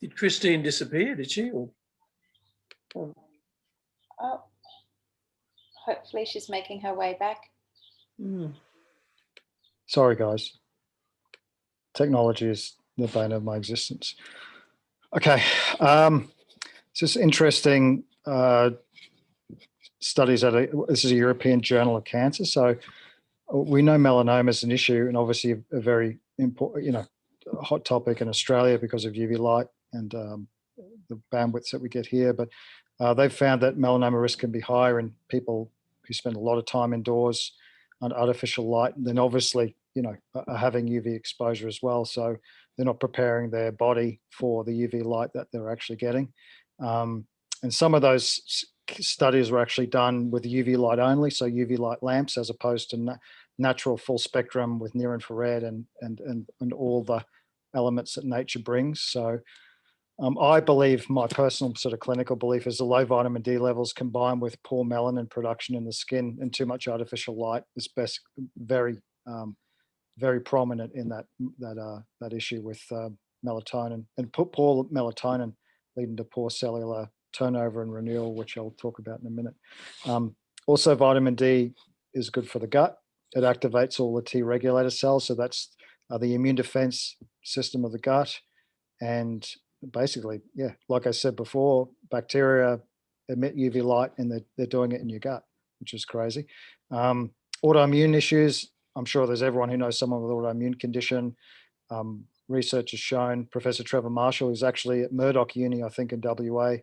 Did Christine disappear, did she? Or... Oh, hopefully she's making her way back. Sorry, guys. Technology is the bane of my existence. Okay, it's just interesting studies this is a European Journal of Cancer. So we know melanoma is an issue, and obviously a very important, a hot topic in Australia because of UV light and the bandwidths that we get here. But they've found that melanoma risk can be higher in people who spend a lot of time indoors under artificial light, and then obviously, are having UV exposure as well. So they're not preparing their body for the UV light that they're actually getting. And some of those studies were actually done with UV light only, so UV light lamps, as opposed to natural full spectrum with near infrared and all the elements that nature brings. So I believe, my personal sort of clinical belief is the low vitamin D levels combined with poor melanin production in the skin and too much artificial light is very prominent in that issue with melatonin, and poor melatonin leading to poor cellular turnover and renewal, which I'll talk about in a minute. Also, vitamin D is good for the gut. It activates all the T regulator cells, so that's the immune defense system of the gut. And basically, yeah, like I said before, bacteria emit UV light and they're doing it in your gut, which is crazy. Autoimmune issues, I'm sure there's everyone who knows someone with autoimmune condition. Research has shown, Professor Trevor Marshall, who's actually at Murdoch Uni, I think in WA,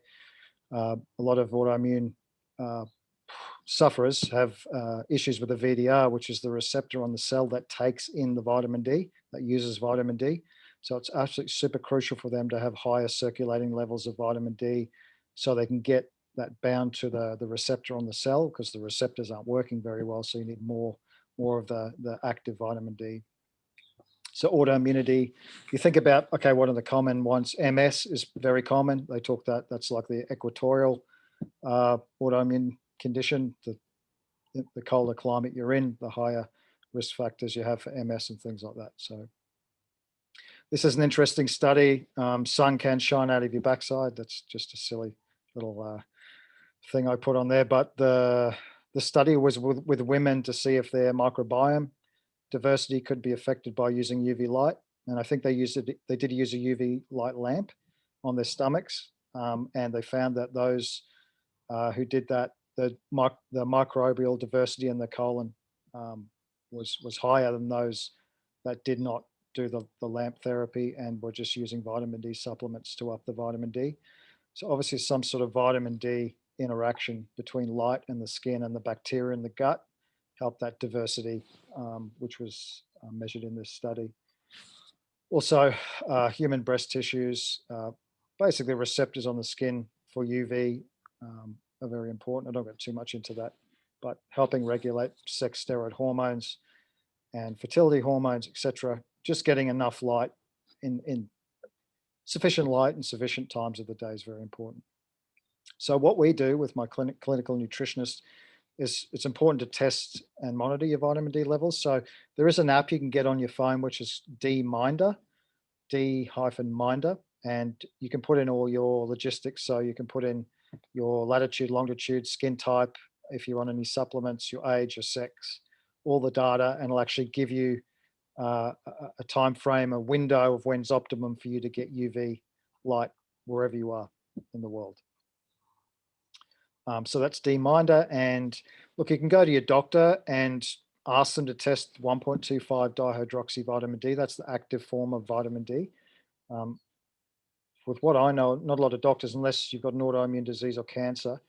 a lot of autoimmune sufferers have issues with the VDR, which is the receptor on the cell that takes in the vitamin D, that uses vitamin D. So it's absolutely super crucial for them to have higher circulating levels of vitamin D so they can get that bound to the receptor on the cell, because the receptors aren't working very well. So you need more of the active vitamin D. So autoimmunity, you think about, okay, what are the common ones? MS is very common. They talk that's like the equatorial autoimmune condition. The colder climate you're in, the higher risk factors you have for MS and things like that. So this is an interesting study. Sun can shine out of your backside. That's just a silly little thing I put on there. But the study was with women to see if their microbiome diversity could be affected by using UV light. And I think they did use a UV light lamp on their stomachs. And they found that those who did that, the microbial diversity in the colon was higher than those that did not do the lamp therapy and were just using vitamin D supplements to up the vitamin D. So obviously some sort of vitamin D interaction between light and the skin and the bacteria in the gut helped that diversity, which was measured in this study. Also, human breast tissues, basically receptors on the skin for UV are very important. I don't get too much into that, but helping regulate sex steroid hormones and fertility hormones, etc. Just getting enough light in sufficient light and sufficient times of the day is very important. So what we do with my clinical nutritionist is it's important to test and monitor your vitamin D levels. So there is an app you can get on your phone, which is D-Minder, D-Minder, and you can put in all your logistics. So you can put in your latitude, longitude, skin type, if you're on any supplements, your age, your sex, all the data, and it'll actually give you a time frame, a window of when's optimum for you to get UV light wherever you are in the world. So that's D-Minder. And look, you can go to your doctor and ask them to test 1.25 dihydroxy vitamin D. That's the active form of vitamin D. With what I know, not a lot of doctors, unless you've got an autoimmune disease or cancer,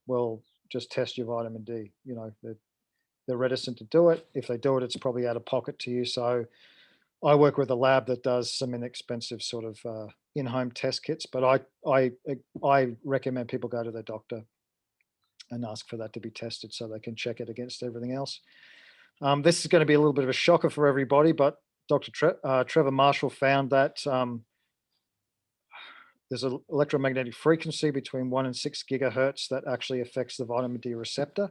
will just test your vitamin D. They're reticent to do it. If they do it, it's probably out of pocket to you. So I work with a lab that does some inexpensive sort of in-home test kits, but I recommend people go to their doctor and ask for that to be tested so they can check it against everything else. This is going to be a little bit of a shocker for everybody, but Dr. Trevor Marshall found that there's an electromagnetic frequency between 1 and 6 gigahertz that actually affects the vitamin D receptor.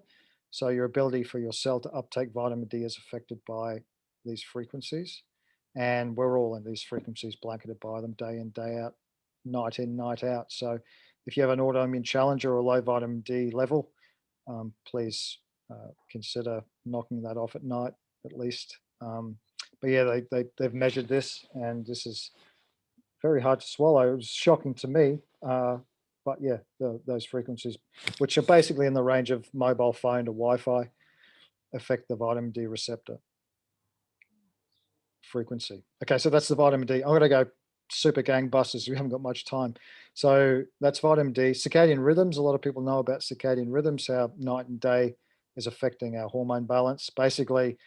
So your ability for your cell to uptake vitamin D is affected by these frequencies. And we're all in these frequencies, blanketed by them day in, day out, night in, night out. So if you have an autoimmune challenge or a low vitamin D level, please consider knocking that off at night at least. But yeah, they've measured this, and this is very hard to swallow. It was shocking to me. But yeah, those frequencies, which are basically in the range of mobile phone to Wi-Fi, affect the vitamin D receptor frequency. Okay, so that's the vitamin D. I'm going to go super gangbusters. We haven't got much time. So that's vitamin D. Circadian rhythms. A lot of people know about circadian rhythms, how night and day is affecting our hormone balance. Basically,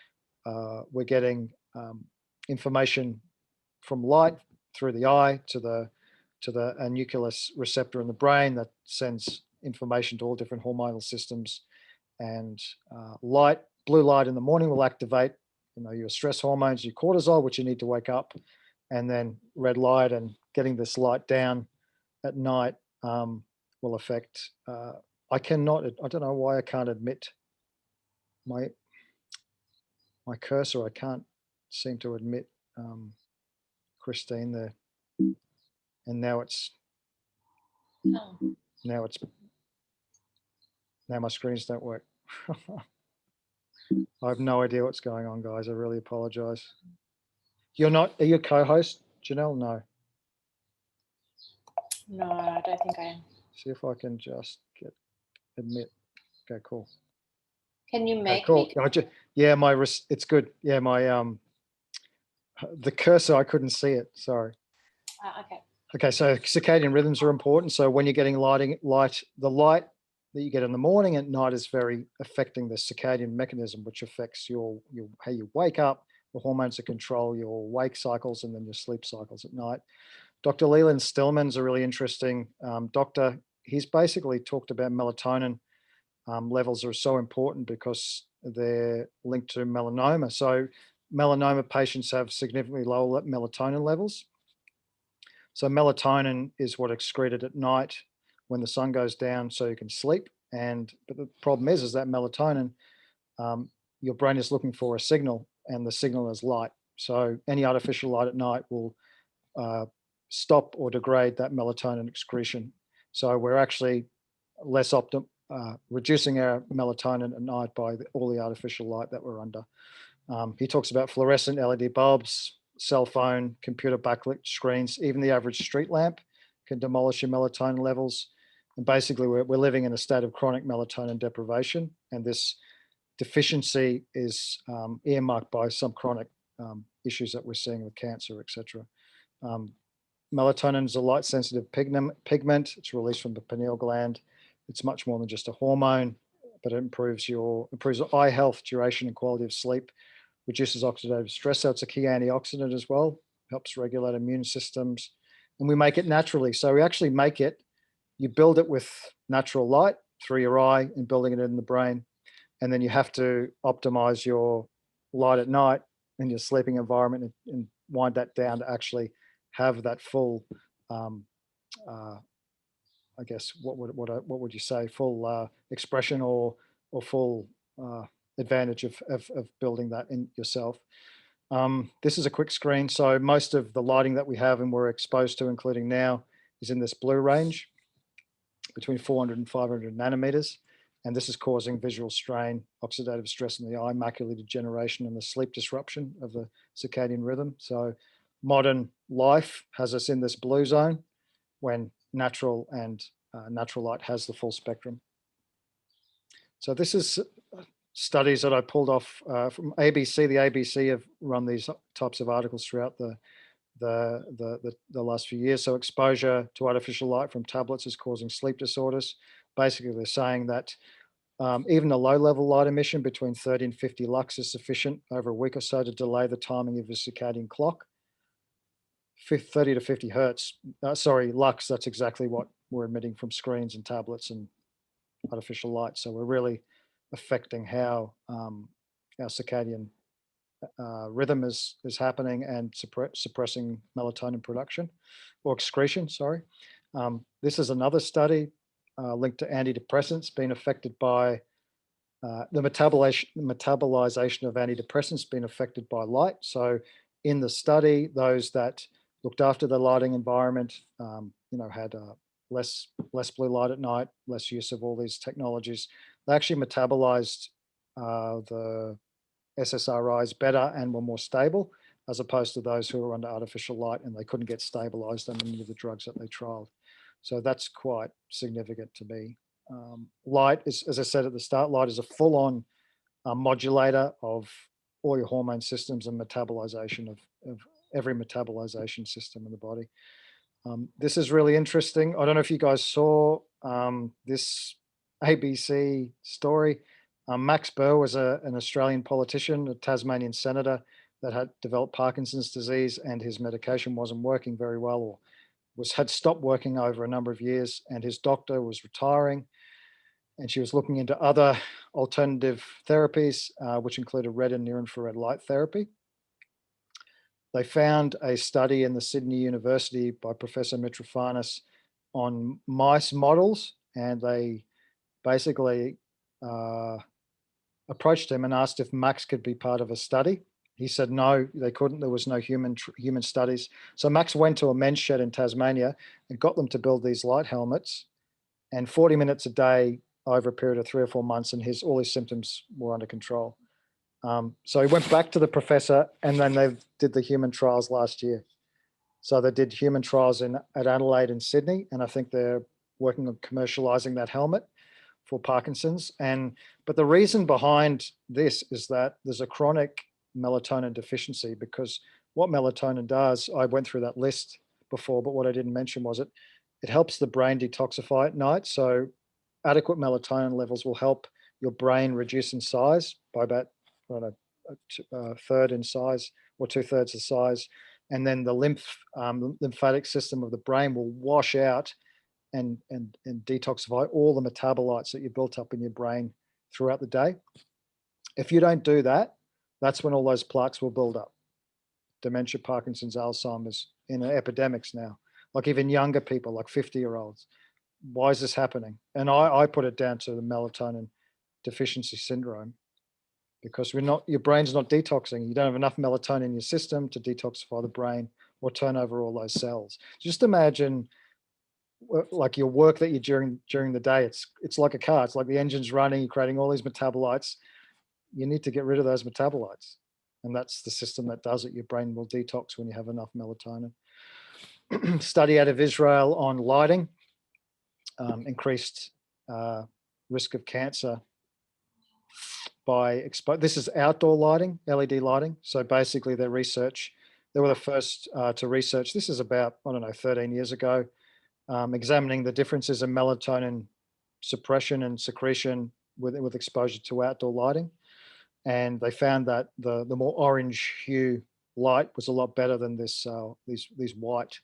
we're getting information from light through the eye to the nucleus receptor in the brain that sends information to all different hormonal systems. And blue light in the morning will activate, your stress hormones, your cortisol, which you need to wake up, and then red light and getting this light down at night will affect. I don't know why I can't admit my cursor. I can't seem to admit Christine there, and now Oh, now my screens don't work. I have no idea what's going on, guys. I really apologize. Are you a co-host, Janelle? No. no, I don't think I am. See if I can just admit. Okay, cool. Can you Okay, make cool. me? Yeah, it's good. Yeah, my the cursor, I couldn't see it. Sorry. Okay. Okay, so circadian rhythms are important. So when you're getting the light that you get in the morning at night is very affecting the circadian mechanism, which affects your how you wake up, the hormones that control your wake cycles, and then your sleep cycles at night. Dr. Leland Stillman's a really interesting doctor. He's basically talked about melatonin levels are so important because they're linked to melanoma. So melanoma patients have significantly lower melatonin levels. So melatonin is what excreted at night when the sun goes down so you can sleep. But the problem is that melatonin, your brain is looking for a signal, and the signal is light. So any artificial light at night will stop or degrade that melatonin excretion. So we're actually reducing our melatonin at night by all the artificial light that we're under. He talks about fluorescent LED bulbs, cell phone, computer backlit screens, even the average street lamp can demolish your melatonin levels. And basically, we're living in a state of chronic melatonin deprivation, and this deficiency is earmarked by some chronic issues that we're seeing with cancer, etc. Melatonin is a light-sensitive pigment. It's released from the pineal gland. It's much more than just a hormone, but it improves eye health, duration, and quality of sleep, reduces oxidative stress. So it's a key antioxidant as well, helps regulate immune systems. And we make it naturally. So we actually make it, you build it with natural light through your eye and building it in the brain. And then you have to optimize your light at night in your sleeping environment and wind that down to actually have that full, I guess, what would you say, full expression or full advantage of building that in yourself. This is a quick screen. So most of the lighting that we have and we're exposed to, including now, is in this blue range, between 400 and 500 nanometers. And this is causing visual strain, oxidative stress in the eye, macular degeneration, and the sleep disruption of the circadian rhythm. So modern life has us in this blue zone when natural light has the full spectrum. So this is studies that I pulled off from ABC. The ABC have run these types of articles throughout the last few years. So exposure to artificial light from tablets is causing sleep disorders. Basically, they're saying that even a low-level light emission between 30 and 50 lux is sufficient over a week or so to delay the timing of your circadian clock. 30 to 50 hertz, lux, that's exactly what we're emitting from screens and tablets and artificial light. So we're really affecting how our circadian rhythm is happening and suppressing melatonin production or excretion, sorry. This is another study linked to antidepressants being affected by the metabolization of antidepressants being affected by light. So in the study, those that looked after the lighting environment had less blue light at night, less use of all these technologies. They actually metabolized the SSRIs better and were more stable, as opposed to those who were under artificial light and they couldn't get stabilized on any of the drugs that they trialed. So that's quite significant to me. Light is, as I said at the start, light is a full-on modulator of all your hormone systems and metabolization of every metabolization system in the body. This is really interesting. I don't know if you guys saw this ABC story. Max Burr was an Australian politician, a Tasmanian senator that had developed Parkinson's disease, and his medication wasn't working very well, or had stopped working over a number of years, and his doctor was retiring, and she was looking into other alternative therapies, which included red and near-infrared light therapy. They found a study in the Sydney University by Professor Mitrofanis on mice models, and they basically approached him and asked if Max could be part of a study. He said no, they couldn't. There was no human studies. So Max went to a men's shed in Tasmania and got them to build these light helmets, and 40 minutes a day over a period of 3 or 4 months, and all his symptoms were under control. So he went back to the professor, and then they did the human trials last year. So they did human trials at Adelaide and Sydney, and I think they're working on commercializing that helmet for Parkinson's. But the reason behind this is that there's a chronic melatonin deficiency, because what melatonin does, I went through that list before, but what I didn't mention was it helps the brain detoxify at night. So adequate melatonin levels will help your brain reduce in size by about a third in size, or 2/3 the size. And then the lymphatic system of the brain will wash out and detoxify all the metabolites that you built up in your brain throughout the day. If you don't do that, that's when all those plaques will build up. Dementia, Parkinson's, Alzheimer's, in epidemics now, like even younger people, like 50-year-olds. Why is this happening? And I put it down to the melatonin deficiency syndrome, because your brain's not detoxing. You don't have enough melatonin in your system to detoxify the brain or turn over all those cells. Just imagine like your work that you're during the day. It's like a car. It's like the engine's running, you're creating all these metabolites. You need to get rid of those metabolites. And that's the system that does it. Your brain will detox when you have enough melatonin. Study out of Israel on lighting, increased risk of cancer by this is outdoor lighting, LED lighting. So basically they were the first to research, this is about, 13 years ago, examining the differences in melatonin suppression and secretion with exposure to outdoor lighting. And they found that the more orange hue light was a lot better than these white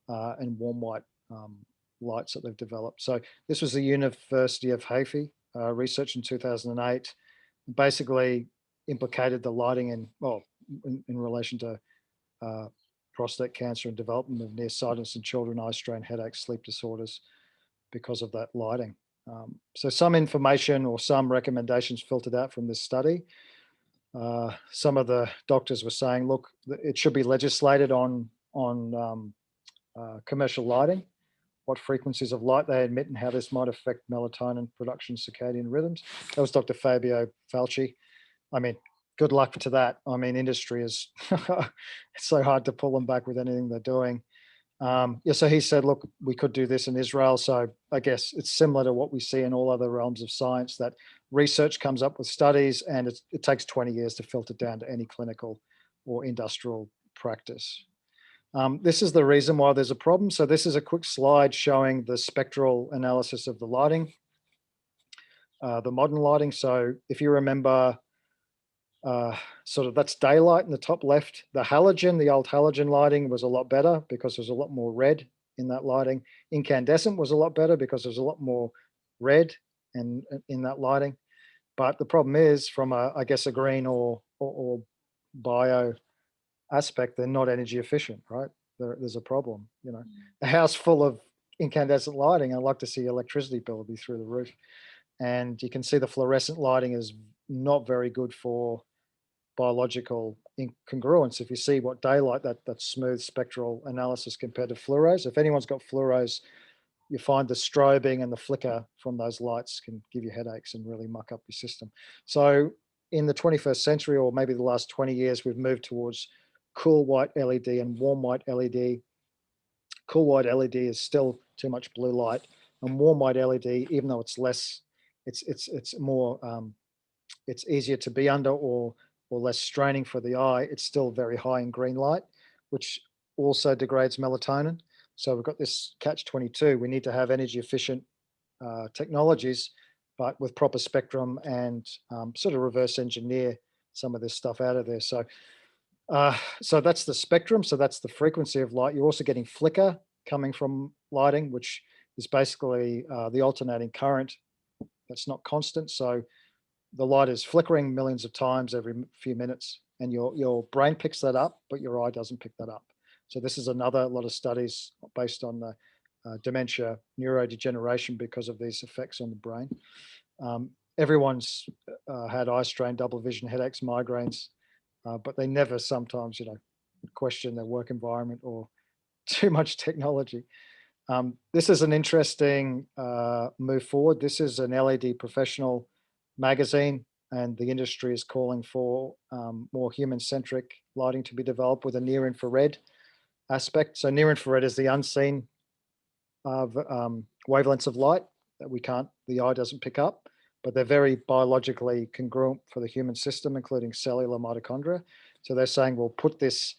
and warm white lights that they've developed. So this was the University of Haifa research in 2008, basically implicated the lighting in relation to prostate cancer and development of nearsightedness in children, eye strain, headaches, sleep disorders because of that lighting. So some information or some recommendations filtered out from this study. Some of the doctors were saying, look, it should be legislated on commercial lighting, what frequencies of light they emit and how this might affect melatonin production, circadian rhythms. That was Dr. Fabio Falci. I mean, good luck to that. I mean, industry is, it's so hard to pull them back with anything they're doing. So he said, look, we could do this in Israel. So I guess it's similar to what we see in all other realms of science, that research comes up with studies and it takes 20 years to filter down to any clinical or industrial practice. This is the reason why there's a problem. So this is a quick slide showing the spectral analysis of the lighting, the modern lighting. So if you remember, sort of that's daylight in the top left. The old halogen lighting was a lot better because there's a lot more red in that lighting. Incandescent was a lot better because there's a lot more red in that lighting. But the problem is, from I guess a green or bio aspect, they're not energy efficient, right? There's a problem. A house full of incandescent lighting, I'd like to see electricity bill be through the roof. And you can see the fluorescent lighting is not very good for biological incongruence. If you see what daylight, that smooth spectral analysis compared to fluoros, if anyone's got fluoros, you find the strobing and the flicker from those lights can give you headaches and really muck up your system. So in the 21st century, or maybe the last 20 years, we've moved towards cool white LED and warm white LED. Cool white LED is still too much blue light, and warm white LED, even though it's less, it's more, it's easier to be under, or less straining for the eye. It's still very high in green light, which also degrades melatonin. So we've got this catch-22. We need to have energy efficient technologies, but with proper spectrum and sort of reverse engineer some of this stuff out of there. So that's the spectrum. So that's the frequency of light. You're also getting flicker coming from lighting, which is basically the alternating current that's not constant. So the light is flickering millions of times every few minutes, and your brain picks that up, but your eye doesn't pick that up. So this is another lot of studies based on the dementia, neurodegeneration because of these effects on the brain. Everyone's had eye strain, double vision, headaches, migraines, but they never sometimes, question their work environment or too much technology. This is an interesting move forward. This is an LED professional magazine, and the industry is calling for more human-centric lighting to be developed with a near-infrared aspect. So near-infrared is the unseen wavelengths of light that the eye doesn't pick up, but they're very biologically congruent for the human system, including cellular mitochondria. So they're saying we'll put this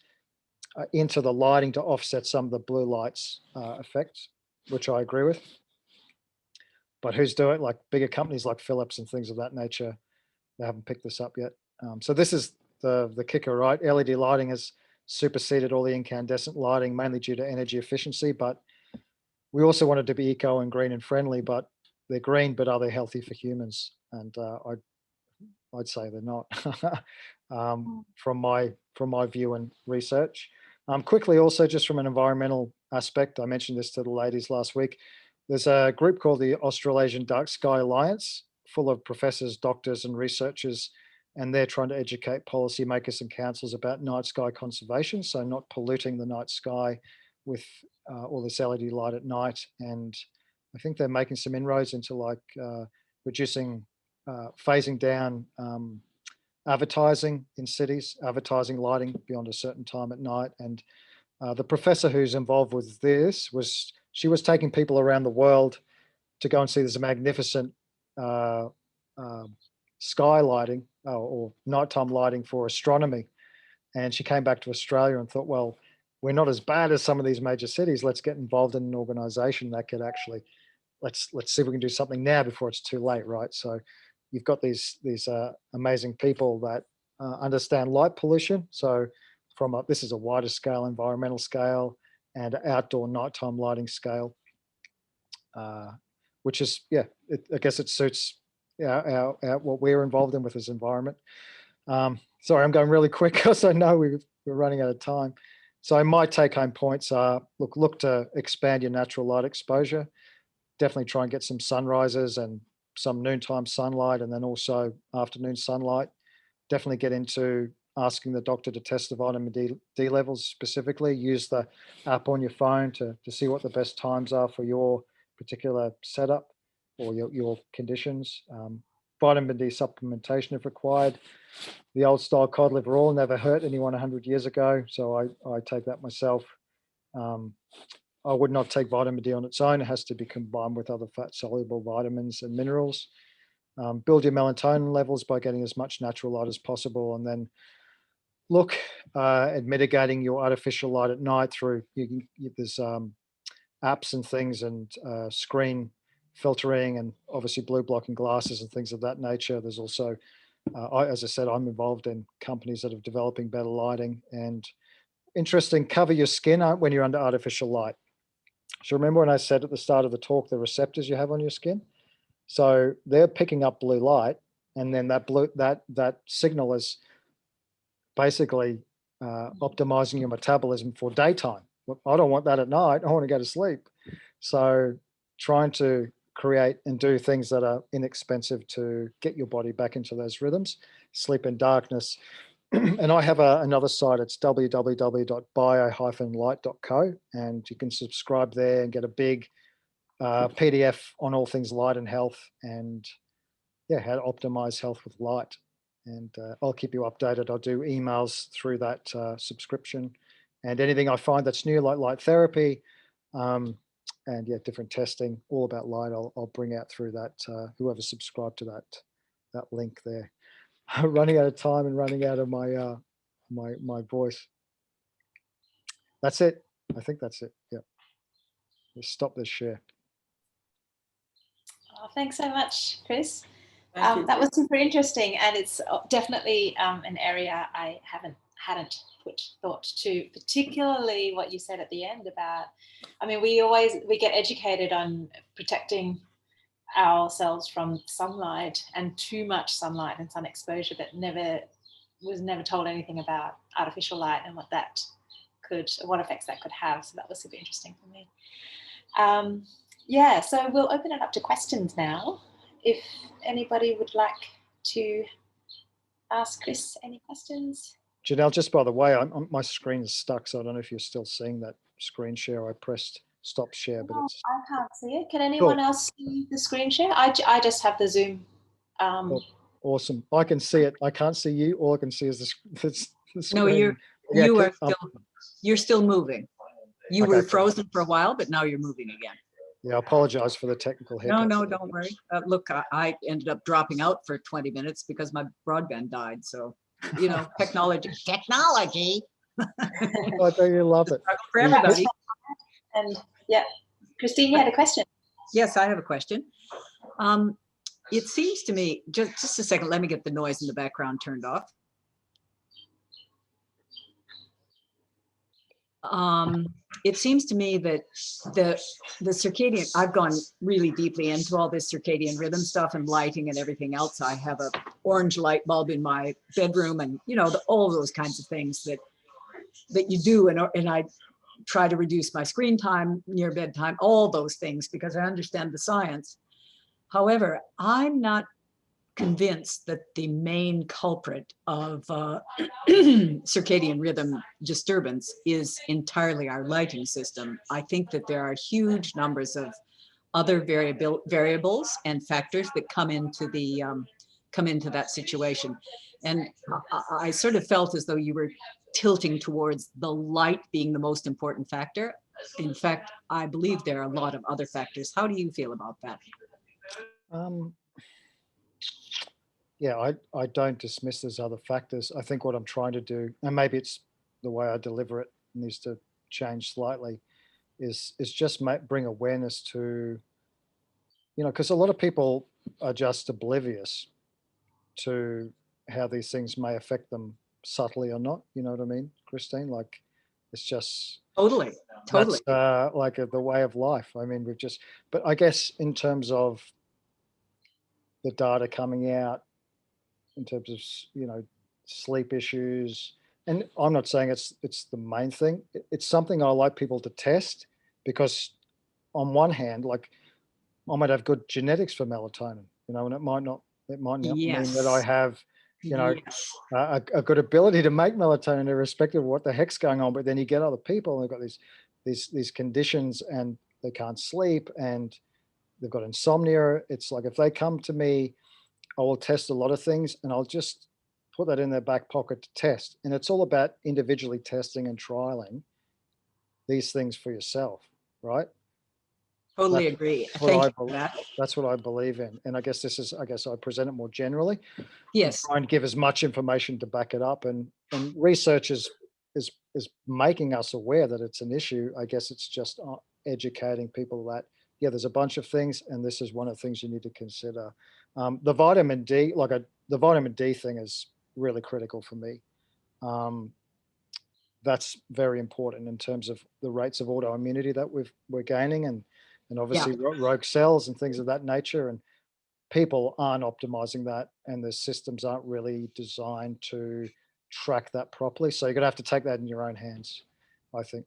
into the lighting to offset some of the blue lights effects, which I agree with. But who's doing it? Like bigger companies like Philips and things of that nature, they haven't picked this up yet. So this is the kicker, right? LED lighting has superseded all the incandescent lighting, mainly due to energy efficiency. But we also wanted to be eco and green and friendly, but they're green, but are they healthy for humans? And I'd say they're not, from my view and research. Quickly, also just from an environmental aspect, I mentioned this to the ladies last week. There's a group called the Australasian Dark Sky Alliance, full of professors, doctors, and researchers, and they're trying to educate policymakers and councils about night sky conservation, so not polluting the night sky with all this LED light at night. And I think they're making some inroads into reducing, phasing down advertising in cities, advertising lighting beyond a certain time at night. And the professor who's involved with this she was taking people around the world to go and see this magnificent sky lighting or nighttime lighting for astronomy. And she came back to Australia and thought, well, we're not as bad as some of these major cities. Let's get involved in an organization that could actually, let's see if we can do something now before it's too late, right? So you've got these amazing people that understand light pollution. So this is a wider scale, environmental scale, and outdoor nighttime lighting scale, which is, I guess it suits our what we're involved in with this environment. Sorry, I'm going really quick because I know we're running out of time. So my take-home points are, look to expand your natural light exposure. Definitely try and get some sunrises and some noontime sunlight, and then also afternoon sunlight. Definitely get into asking the doctor to test the vitamin D levels specifically. Use the app on your phone to see what the best times are for your particular setup or your conditions. Vitamin D supplementation if required. The old style cod liver oil never hurt anyone 100 years ago, so I take that myself. I would not take vitamin D on its own. It has to be combined with other fat-soluble vitamins and minerals. Build your melatonin levels by getting as much natural light as possible, and then look at mitigating your artificial light at night through, there's apps and things and screen filtering and obviously blue blocking glasses and things of that nature. There's also, as I said, I'm involved in companies that are developing better lighting. And interesting, cover your skin when you're under artificial light. So remember when I said at the start of the talk, the receptors you have on your skin? So they're picking up blue light, and then that signal is basically optimizing your metabolism for daytime. I don't want that at night. I want to go to sleep. So trying to create and do things that are inexpensive to get your body back into those rhythms. Sleep in darkness, And I have another site. It's www.bio-light.co, and you can subscribe there and get a big PDF on all things light and health, and yeah, how to optimize health with light. And I'll keep you updated. I'll do emails through that subscription, and anything I find that's new, like light therapy, and yeah, different testing, all about light, I'll bring out through that. Whoever subscribed to that link there. Running out of time and running out of my my voice. That's it. I think that's it. Yeah. Let's stop this share. Oh, thanks so much, Chris. Thank you. That was super interesting, and it's definitely an area I hadn't put thought to, particularly what you said at the end about, I mean, we get educated on protecting ourselves from sunlight and too much sunlight and sun exposure, but was never told anything about artificial light and what effects that could have. So that was super interesting for me. Yeah, so we'll open it up to questions now. If anybody would like to ask Chris any questions. Janelle, just by the way, my screen is stuck, so I don't know if you're still seeing that screen share. I pressed stop share, but it's... I can't see it. Can anyone else see the screen share? I just have the Zoom. Awesome. I can see it. I can't see you. All I can see is the screen. No, you're still moving. You were frozen for a while, but now you're moving again. Yeah, I apologize for the technical hiccups. No, don't worry. Look, I ended up dropping out for 20 minutes because my broadband died. So, you know, technology. I know you love it. For everybody. And yeah, Christine, you had a question. Yes, I have a question. It seems to me, just a second, let me get the noise in the background turned off. It seems to me that the circadian, I've gone really deeply into all this circadian rhythm stuff and lighting and everything else. I have a orange light bulb in my bedroom, and you know, all those kinds of things that you do, and I try to reduce my screen time near bedtime, all those things, because I understand the science. However, I'm not convinced that the main culprit of circadian rhythm disturbance is entirely our lighting system. I think that there are huge numbers of other variables and factors that come into that situation. And I sort of felt as though you were tilting towards the light being the most important factor. In fact, I believe there are a lot of other factors. How do you feel about that? Yeah, I don't dismiss those other factors. I think what I'm trying to do, and maybe it's the way I deliver it needs to change slightly, is just bring awareness to, you know, because a lot of people are just oblivious to how these things may affect them subtly or not. You know what I mean, Christine? Like, it's just Totally. that's like the way of life. I mean, but I guess in terms of the data coming out, in terms of, you know, sleep issues, and I'm not saying it's the main thing. It's something I like people to test, because on one hand, like, I might have good genetics for melatonin, you know, and it might not mean that I have, you know, a good ability to make melatonin irrespective of what the heck's going on. But then you get other people and they've got these conditions and they can't sleep and they've got insomnia. It's like, if they come to me, I will test a lot of things and I'll just put that in their back pocket to test. And it's all about individually testing and trialing these things for yourself, right? Totally agree. Thank you for that. That's what I believe in. And I guess I present it more generally. Yes. Try and give as much information to back it up. And research is making us aware that it's an issue. I guess it's just educating people that, yeah, there's a bunch of things, and this is one of the things you need to consider. The vitamin D, the vitamin D thing is really critical for me. That's very important in terms of the rates of autoimmunity that we're gaining, and obviously rogue cells and things of that nature. And people aren't optimizing that, and the systems aren't really designed to track that properly. So you're gonna have to take that in your own hands, I think.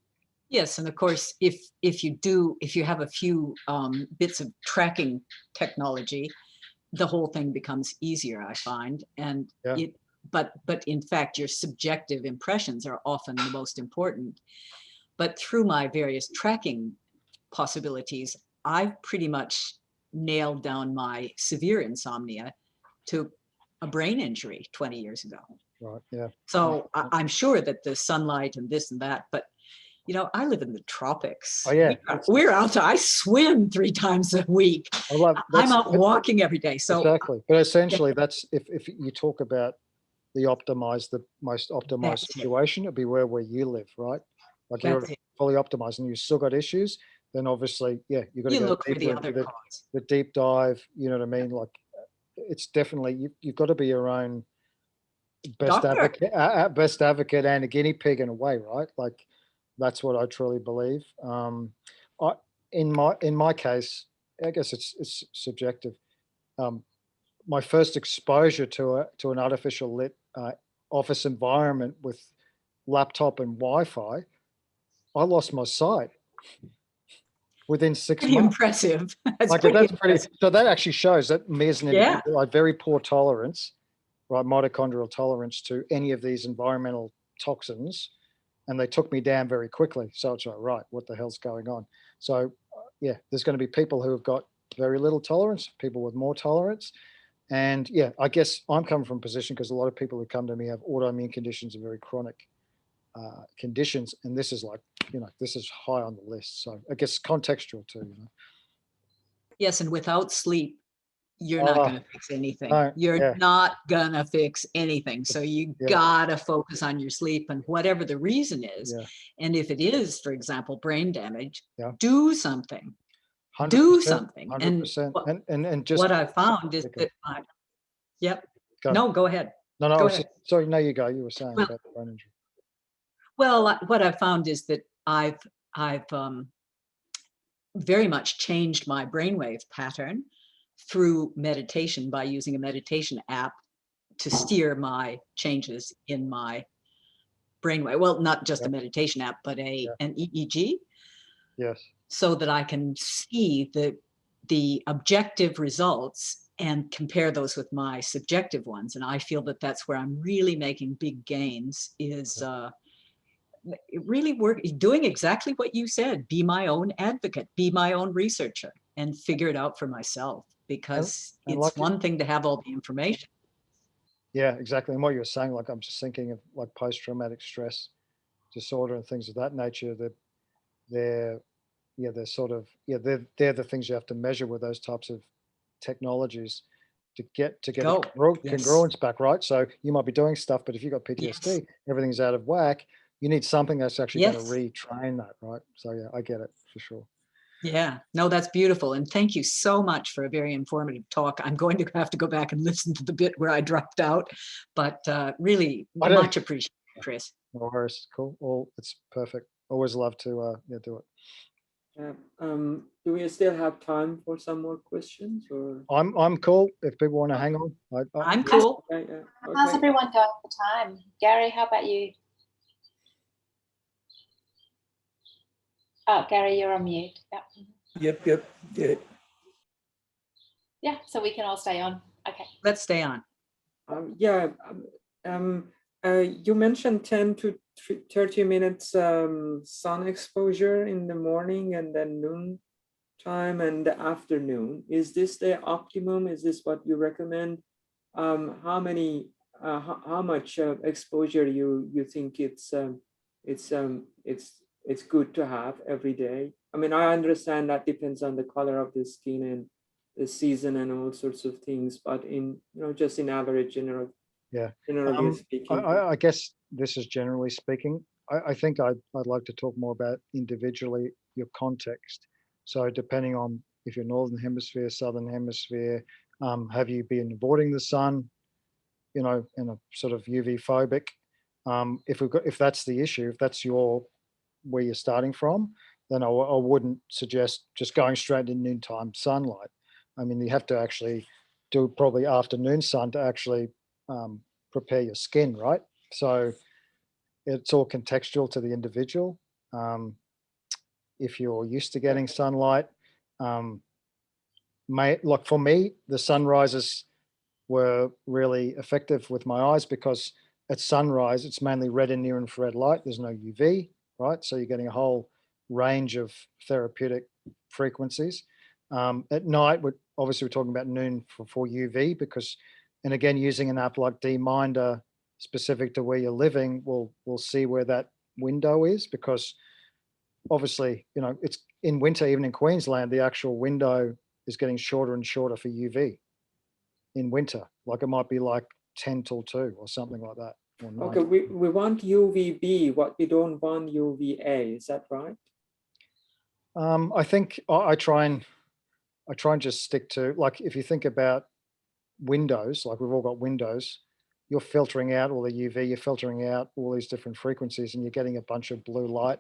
Yes, and of course, if you have a few bits of tracking technology, the whole thing becomes easier, I find. And but in fact, your subjective impressions are often the most important. But through my various tracking possibilities, I've pretty much nailed down my severe insomnia to a brain injury 20 years ago. Right. Yeah. So I'm sure that the sunlight and this and that, but you know, I live in the tropics. Oh yeah. We're out. I swim 3 times a week. I'm out walking every day. So exactly. But essentially, that's if you talk about the most optimized situation, it'd be where you live, right? Like you're fully optimized and you still got issues, then obviously, yeah, you got to go look for the deeper other into cause. the deep dive. You know what I mean? Like it's definitely you've got to be your own best advocate and a guinea pig in a way, right? Like that's what I truly believe. In my case, I guess it's subjective. My first exposure to an artificial lit office environment with laptop and Wi-Fi, I lost my sight within 6 Pretty months. Impressive. That's pretty. So that actually shows that me as an individual, I had very poor tolerance, right, mitochondrial tolerance to any of these environmental toxins, and they took me down very quickly. So it's like, right, what the hell's going on? So yeah, there's going to be people who have got very little tolerance, people with more tolerance. And yeah, I guess I'm coming from a position because a lot of people who come to me have autoimmune conditions and very chronic conditions. And this is like, you know, this is high on the list. So I guess contextual too, you know. Yes, and without sleep, you're not going to fix anything. No, you're not going to fix anything. So you got to focus on your sleep and whatever the reason is. Yeah. And if it is, for example, brain damage, do something. 100%, do something. 100%. And just what I found is that go ahead. No, sorry, no, you go. You were saying about the brain injury. Well, what I found is that I've very much changed my brainwave pattern through meditation by using a meditation app to steer my changes in my brainwave. Well, not just a meditation app, but an EEG. Yes. So that I can see the objective results and compare those with my subjective ones. And I feel that that's where I'm really making big gains is really doing exactly what you said, be my own advocate, be my own researcher and figure it out for myself, because it's like one thing to have all the information. Yeah, exactly. And what you were saying, like I'm just thinking of like post-traumatic stress disorder and things of that nature, that they're the things you have to measure with those types of technologies to get congruence back, right? So you might be doing stuff, but if you've got PTSD, everything's out of whack. You need something that's actually going to retrain that, right? So yeah, I get it for sure. Yeah, no, that's beautiful. And thank you so much for a very informative talk. I'm going to have to go back and listen to the bit where I dropped out, but really much appreciated, Chris. No worries. Cool. It's perfect. Always love to do it. Do we still have time for some more questions? Or I'm cool if people want to hang on. I'm cool. Okay. How's everyone going for time? Gary, how about you? Oh, Gary, you're on mute. Yep. Yeah, so we can all stay on. Okay. Let's stay on. You mentioned 10 to 30 minutes sun exposure in the morning and then noon time and the afternoon. Is this the optimum? Is this what you recommend? How much exposure you think it's good to have every day? I mean, I understand that depends on the color of the skin and the season and all sorts of things, but just in average, generally speaking. I guess this is generally speaking. I think I'd like to talk more about individually your context. So depending on if you're Northern Hemisphere, Southern Hemisphere, have you been avoiding the sun, in a sort of UV phobic? If that's the issue, if that's where you're starting from, then I wouldn't suggest just going straight to noontime sunlight. I mean, you have to actually do probably afternoon sun to actually prepare your skin, right? So it's all contextual to the individual. If you're used to getting sunlight, for me, the sun rises were really effective with my eyes because at sunrise, it's mainly red and near infrared light. There's no UV, right? So you're getting a whole range of therapeutic frequencies. At night, we're talking about noon for UV because, and again, using an app like DMinder specific to where you're living, we'll see where that window is because obviously, it's in winter, even in Queensland, the actual window is getting shorter and shorter for UV in winter. Like it might be like 10 till 2 or something like that. Or 9 Okay, we want UVB, what we don't want UVA, is that right? I think I try and just stick to, like, if you think about windows, like we've all got windows, you're filtering out all the UV, you're filtering out all these different frequencies, and you're getting a bunch of blue light,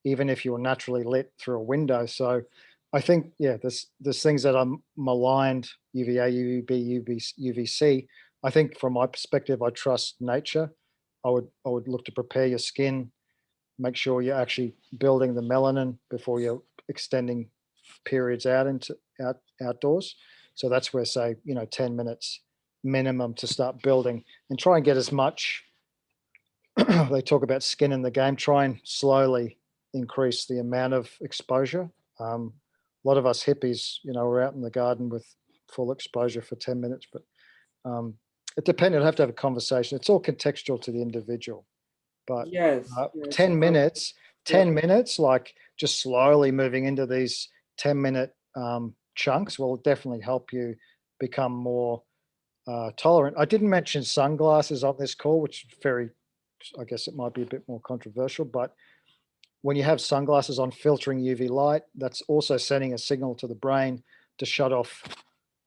even if you're naturally lit through a window. So I think, yeah, there's things that are maligned, UVA, UVB, UVC. I think from my perspective, I trust nature. I would look to prepare your skin, make sure you're actually building the melanin before you're extending periods out into outdoors. So that's where, say, 10 minutes minimum to start building, and try and get as much. They talk about skin in the game. Try and slowly increase the amount of exposure. A lot of us hippies, we're out in the garden with full exposure for 10 minutes, but it depends. I'd have to have a conversation. It's all contextual to the individual. But Yes. 10 minutes, like just slowly moving into these 10-minute chunks will definitely help you become more tolerant. I didn't mention sunglasses on this call, which I guess it might be a bit more controversial, but when you have sunglasses on filtering UV light, that's also sending a signal to the brain to shut off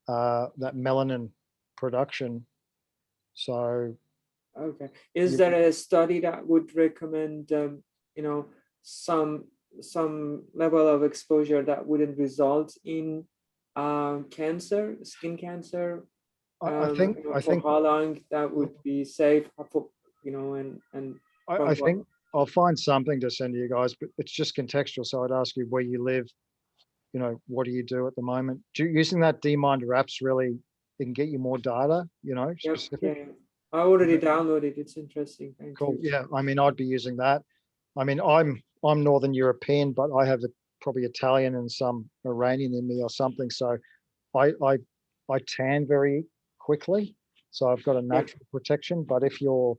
that melanin production. So, okay. Is there a study that would recommend, some level of exposure that wouldn't result in cancer, skin cancer? I think for how long that would be safe for, and I think I'll find something to send to you guys, but it's just contextual. So I'd ask you where you live, what do you do at the moment? Using that DMinder app's really, it can get you more data, specific. Yeah. I already downloaded. It's interesting. Thank Cool. you. Yeah. I mean, I'd be using that. I mean, I'm Northern European, but I have probably Italian and some Iranian in me or something. So I tan very quickly. So I've got a natural protection. But if you're,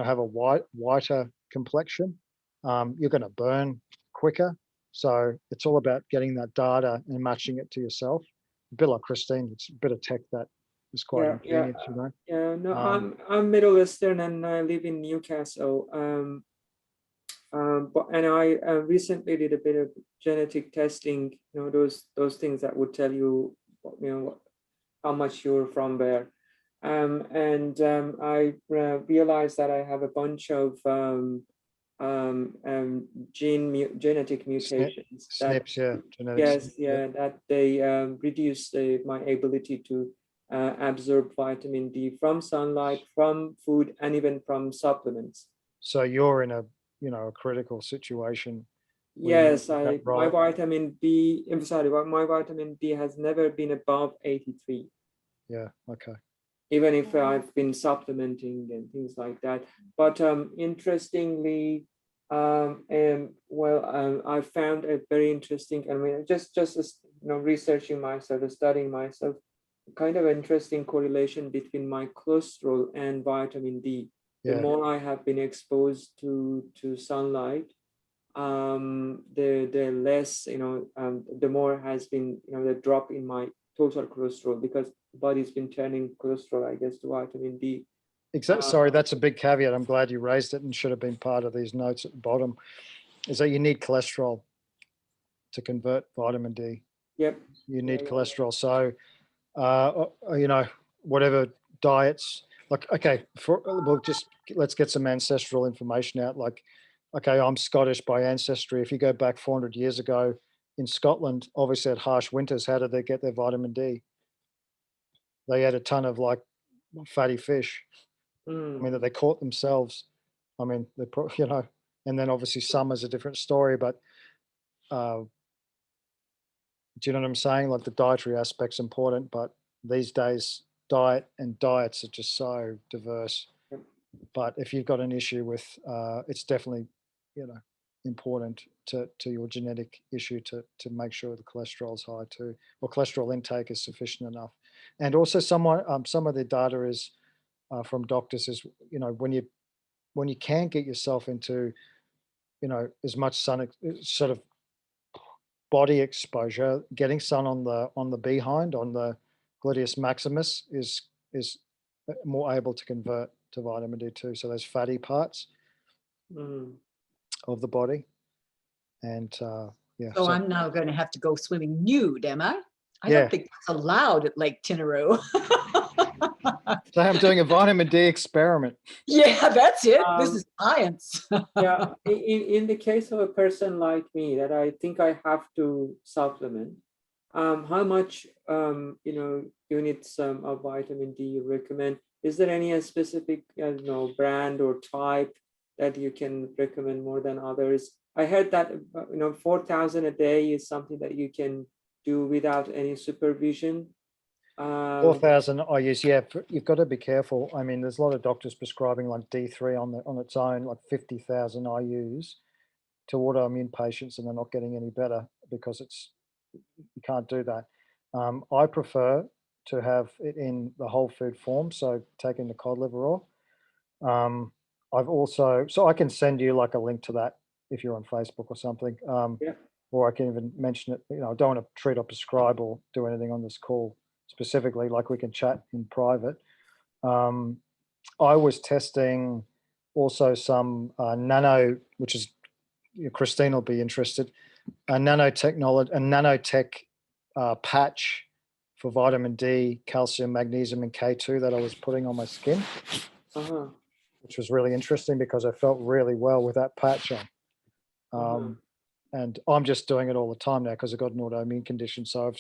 have a whiter complexion, you're going to burn quicker. So it's all about getting that data and matching it to yourself. A bit like Christine, it's a bit of tech that is quite ingenious, Yeah, no, I'm Middle Eastern and I live in Newcastle. And I recently did a bit of genetic testing. Those things that would tell you, how much you're from where. And I realized that I have a bunch of genetic mutations. SNPs, yeah. Genetics, that they reduce my ability to absorb vitamin D from sunlight, from food, and even from supplements. So you're in a critical situation. Yes, my vitamin D. I'm sorry, my vitamin D has never been above 83. Yeah. Okay. Even if I've been supplementing and things like that. But interestingly, I found a very interesting. I mean, just researching myself, studying myself, kind of interesting correlation between my cholesterol and vitamin D. The more I have been exposed to sunlight, the less, the more has been, the drop in my total cholesterol, because the body's been turning cholesterol, I guess, to vitamin D. Exactly. Sorry, that's a big caveat. I'm glad you raised it and should have been part of these notes at the bottom, is that you need cholesterol to convert vitamin D. Yep. You need cholesterol. So, whatever diets, like, okay, let's get some ancestral information out. Like, okay, I'm Scottish by ancestry. If you go back 400 years ago in Scotland, obviously had harsh winters. How did they get their vitamin D? They had a ton of like fatty fish. I mean, that they caught themselves. I mean, they and then obviously summer's a different story, but do you know what I'm saying? Like the dietary aspect's important, but these days diet, and diets are just so diverse. Yep. But if you've got an issue with, it's definitely, important to your genetic issue to make sure the cholesterol is high too, or cholesterol intake is sufficient enough. And also some of the data is from doctors is, when you can get yourself into, as much sun, sort of body exposure, getting sun on the behind, on the gluteus maximus is more able to convert to vitamin D2. So those fatty parts of the body. And yeah. So I'm now going to have to go swimming nude, am I? I Yeah. don't think that's allowed at Lake Tinaroo. So I'm doing a vitamin D experiment. Yeah, that's it. This is science. Yeah, in the case of a person like me that I think I have to supplement, how much units of vitamin D you recommend? Is there any specific brand or type that you can recommend more than others? I heard that 4,000 a day is something that you can do without any supervision. 4,000 IUs, yeah, you've got to be careful. I mean, there's a lot of doctors prescribing like D3 on its own, like 50,000 IUs to autoimmune patients, and they're not getting any better because you can't do that. I prefer to have it in the whole food form, so taking the cod liver oil. I've also, so I can send you like a link to that if you're on Facebook or something. Yeah. Or I can even mention it. I don't want to treat or prescribe or do anything on this call specifically, like we can chat in private. I was testing also some nano, which is, Christine will be interested, a nanotech patch for vitamin D, calcium, magnesium, and K2 that I was putting on my skin, which was really interesting because I felt really well with that patch on. And I'm just doing it all the time now because I've got an autoimmune condition. So I've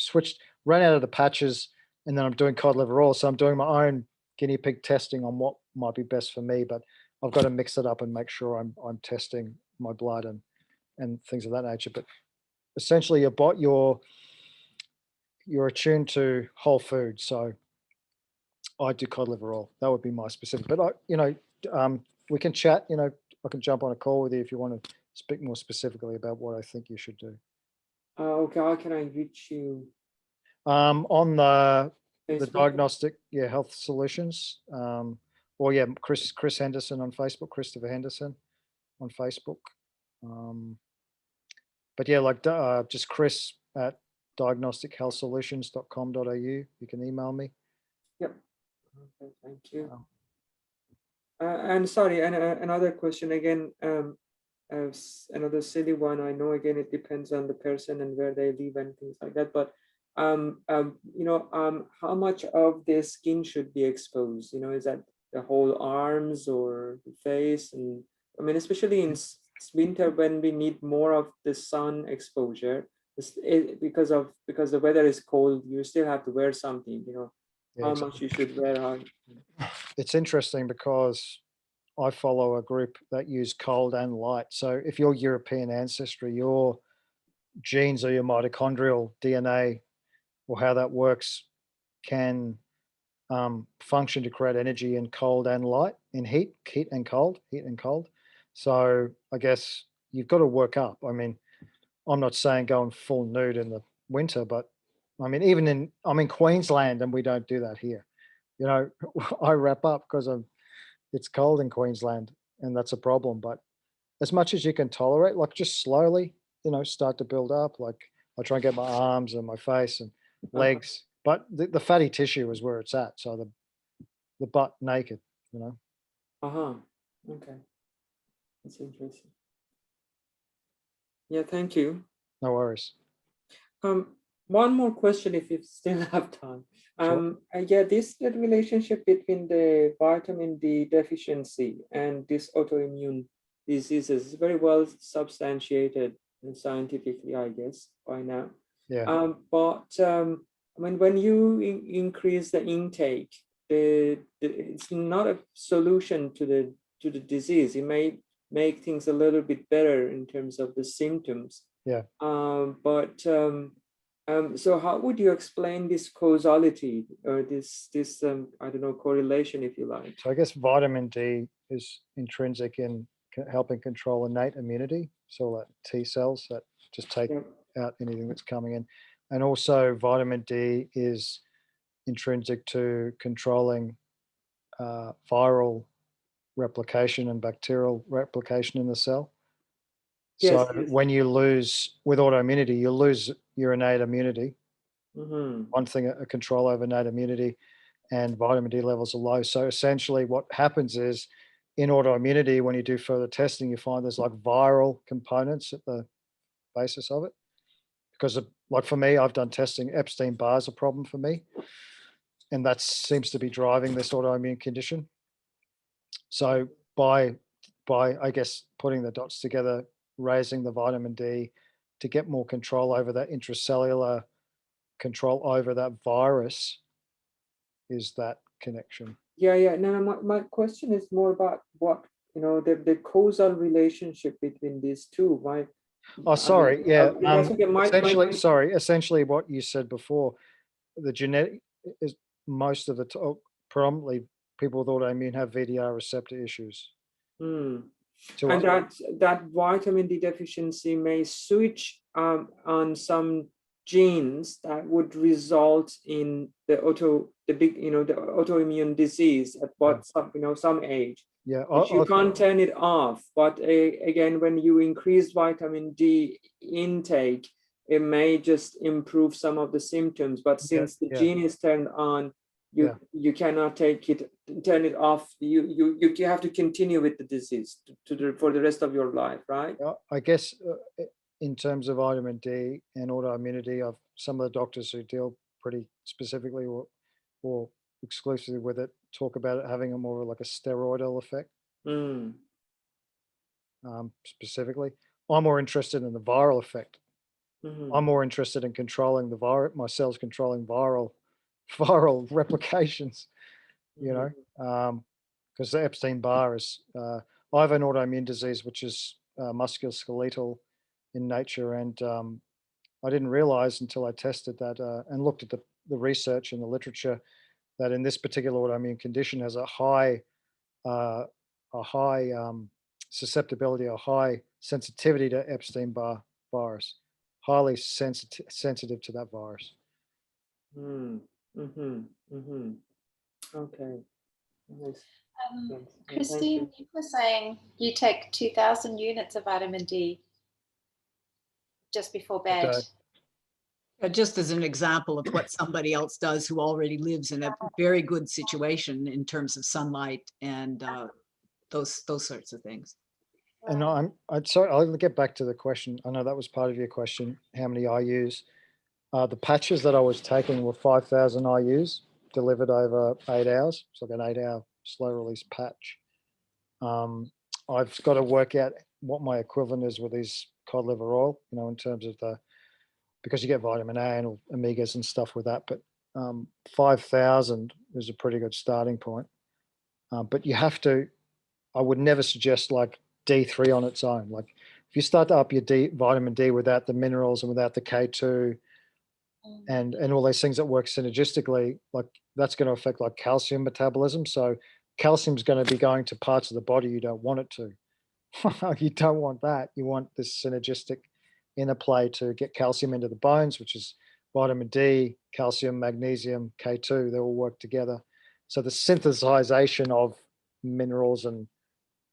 ran out of the patches, and then I'm doing cod liver oil. So I'm doing my own guinea pig testing on what might be best for me, but I've got to mix it up and make sure I'm testing my blood and things of that nature. But essentially you're attuned to whole food. So I do cod liver oil. That would be my specific, but we can chat, I can jump on a call with you if you want to speak more specifically about what I think you should do. Okay, how can I reach you? On the Facebook? diagnostic, health solutions. Or Chris Henderson on Facebook, Christopher Henderson on Facebook. But just Chris at diagnostichealthsolutions.com.au. You can email me. Yep. Okay, thank you. And sorry, and another question again, another silly one. I know again it depends on the person and where they live and things like that. But how much of their skin should be exposed? Is that the whole arms or the face? And I mean, especially in winter when we need more of the sun exposure, because the weather is cold, you still have to wear something. Yeah, how exactly. much you should wear. It's interesting because I follow a group that use cold and light. So if you're European ancestry, your genes or your mitochondrial DNA or how that works can function to create energy in cold and light, in heat and cold. So I guess you've got to work up. I mean, I'm not saying going full nude in the winter, but I mean, I'm in Queensland and we don't do that here. I wrap up because it's cold in Queensland and that's a problem. But as much as you can tolerate, like just slowly, start to build up. Like I try and get my arms and my face and legs, but the fatty tissue is where it's at. So the butt naked, Okay. That's interesting. Yeah, thank you. No worries. One more question if you still have time. Sure. This relationship between the vitamin D deficiency and this autoimmune diseases is very well substantiated scientifically, I guess, by now. Yeah. When you increase the intake, it's not a solution to the disease. It may make things a little bit better in terms of the symptoms. Yeah. So how would you explain this causality or this I don't know, correlation, if you like? So I guess vitamin D is intrinsic in helping control innate immunity. So like T cells that just take Yeah. out anything that's coming in. And also vitamin D is intrinsic to controlling viral replication and bacterial replication in the cell. Yes, So yes. when you lose, with autoimmunity, you lose your innate immunity. Mm-hmm. One thing, a control over innate immunity, and vitamin D levels are low. So essentially what happens is in autoimmunity, when you do further testing, you find there's like viral components at the basis of it. Because of, like for me, I've done testing, Epstein-Barr is a problem for me. And that seems to be driving this autoimmune condition. So by I guess putting the dots together, raising the vitamin D to get more control over that intracellular control over that virus is that connection. Yeah. No, my question is more about what, the causal relationship between these two. Oh, sorry. Yeah. That's okay. Essentially what you said before, the genetic is most of the predominantly people with autoimmune have VDR receptor issues. And To that vitamin D deficiency may switch on some genes that would result in the autoimmune disease at some age. yeah, Which you can't turn it off. But again, when you increase vitamin D intake, it may just improve some of the symptoms. But since the gene is turned on, you cannot turn it off. You have to continue with the disease for the rest of your life, right? I guess in terms of vitamin D and autoimmunity, some of the doctors who deal pretty specifically or exclusively with it talk about it having a more like a steroidal effect. Specifically, I'm more interested in the viral effect. I'm more interested in controlling the virus, my cells controlling viral replications, because the Epstein-Barr is, I have an autoimmune disease, which is musculoskeletal in nature. And I didn't realize until I tested that and looked at the research and the literature that in this particular autoimmune condition has a high susceptibility, a high sensitivity to Epstein-Barr virus, highly sensitive to that virus. Okay. Nice. Christine, you were saying you take 2,000 units of vitamin D just before bed. Just as an example of what somebody else does who already lives in a very good situation in terms of sunlight and those sorts of things. And I'm sorry, I'll get back to the question. I know that was part of your question, how many IUs. The patches that I was taking were 5,000 IUs delivered over 8 hours. It's like an 8-hour slow release patch. I've got to work out what my equivalent is with these cod liver oil, in terms of because you get vitamin A and omegas and stuff with that, but 5,000 is a pretty good starting point. But you have to, I would never suggest like D3 on its own. Like if you start to up your vitamin D without the minerals and without the K2 and all these things that work synergistically, like that's going to affect like calcium metabolism. So calcium is going to be going to parts of the body you don't want it to. You don't want that. You want this synergistic interplay to get calcium into the bones, which is vitamin D, calcium, magnesium, K2, they all work together. So the synthesization of minerals and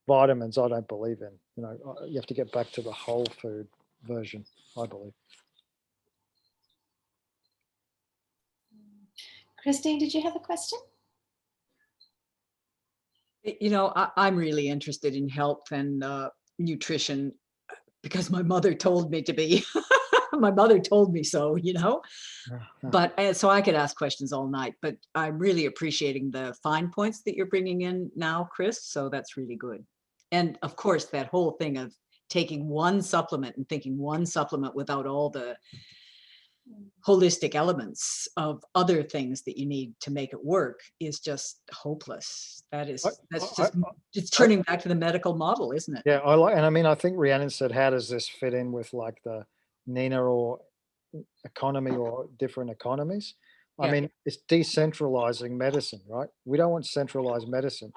vitamins, I don't believe in. You have to get back to the whole food version, I believe. Christine, did you have a question? I'm really interested in health and nutrition because my mother told me to be. My mother told me so, But so I could ask questions all night, but I'm really appreciating the fine points that you're bringing in now, Chris. So that's really good. And of course, that whole thing of taking one supplement and thinking one supplement without all the holistic elements of other things that you need to make it work is just hopeless. It's turning back to the medical model, isn't it? Yeah, I think Rhiannon said, how does this fit in with like the NENA or economy or different economies. I Yeah. mean, it's decentralizing medicine, right? We don't want centralized medicine.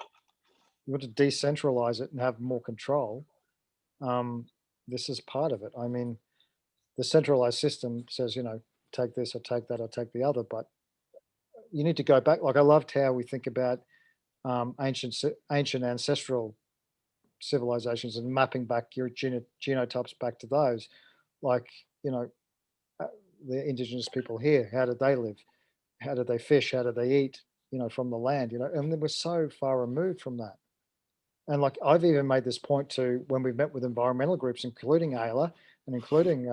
We want to decentralize it and have more control. This is part of it. I mean, the centralized system says, take this or take that or take the other, but you need to go back. Like, I loved how we think about ancient ancestral civilizations and mapping back your genotypes back to those. Like, the indigenous people here, how did they live? How did they fish? How did they eat? From the land. And we're so far removed from that. And like, I've even made this point to when we've met with environmental groups, including AILA and including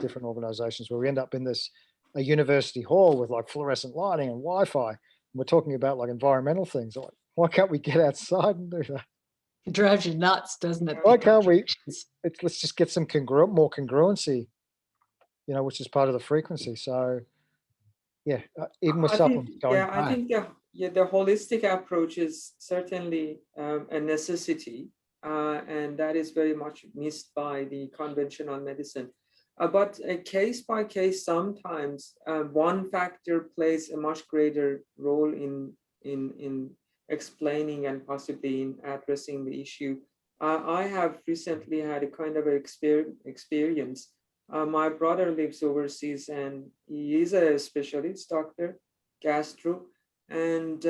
different organizations, where we end up in a university hall with like fluorescent lighting and Wi-Fi. And we're talking about like environmental things. Like, why can't we get outside and do that? It drives you nuts, doesn't it? Why can't we? Let's just get some more congruency, which is part of the frequency. So, yeah, even with supplements going back. I think the holistic approach is certainly a necessity, and that is very much missed by the conventional medicine. But case by case, sometimes one factor plays a much greater role in explaining and possibly in addressing the issue. I have recently had a kind of experience. My brother lives overseas, and he is a specialist doctor, gastro, and